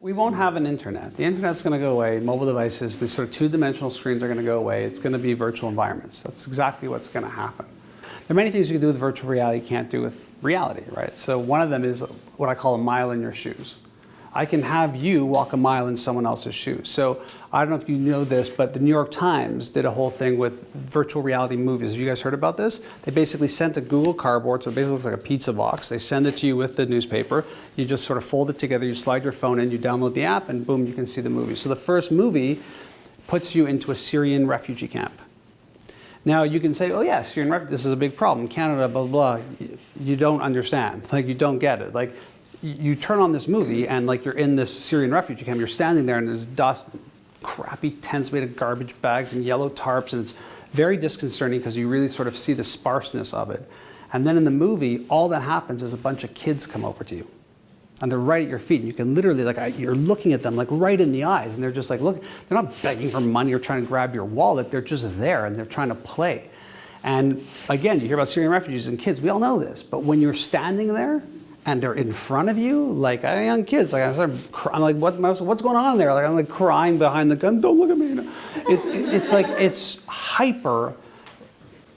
We won't have an internet. The internet's going to go away. Mobile devices, these sort of two-dimensional screens are going to go away. It's going to be virtual environments. That's exactly what's going to happen. There are many things you can do with virtual reality you can't do with reality, right? So one of them is what I call a mile in your shoes. I can have you walk a mile in someone else's shoes. So I don't know if you know this, but the New York Times did a whole thing with virtual reality movies. Have you guys heard about this? They basically sent a Google Cardboard, so it basically looks like a pizza box. They send it to you with the newspaper. You just sort of fold it together, you slide your phone in, you download the app, and boom, you can see the movie. So the first movie puts you into a Syrian refugee camp. Now you can say, oh yeah, Syrian refugee, this is a big problem. Canada, blah, blah, blah. You don't understand. Like, you don't get it. Like, you turn on this movie and like you're in this Syrian refugee camp, you're standing there and there's dust, crappy tents made of garbage bags and yellow tarps, and it's very disconcerting because you really sort of see the sparseness of it. And then in the movie, all that happens is a bunch of kids come over to you. And they're right at your feet. And you can literally, like, you're looking at them like right in the eyes, and they're just like, look, they're not begging for money or trying to grab your wallet, they're just there and they're trying to play. And again, you hear about Syrian refugees and kids, we all know this, but when you're standing there, and they're in front of you, like young kids. Like I'm like, what's going on there? Like I'm like crying behind the gun. Don't look at me. It's like it's hyper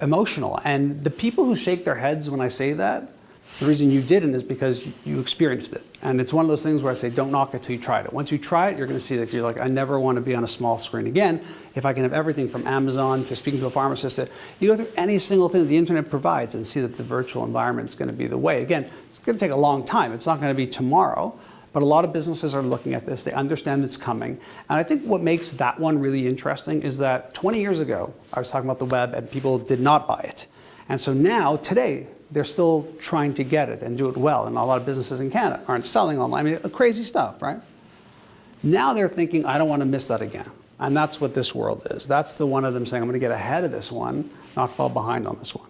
emotional. And the people who shake their heads when I say that, the reason you didn't is because you experienced it. And it's one of those things where I say, don't knock it till you tried it. Once you try it, you're going to see that you're like, I never want to be on a small screen again. If I can have everything from Amazon to speaking to a pharmacist, you go through any single thing that the internet provides and see that the virtual environment is going to be the way. Again, it's going to take a long time. It's not going to be tomorrow. But a lot of businesses are looking at this. They understand it's coming. And I think what makes that one really interesting is that 20 years ago, I was talking about the web and people did not buy it. And so now, today, they're still trying to get it and do it well. And a lot of businesses in Canada aren't selling online. I mean, crazy stuff, right? Now they're thinking, I don't want to miss that again. And that's what this world is. That's the one of them saying, I'm going to get ahead of this one, not fall behind on this one.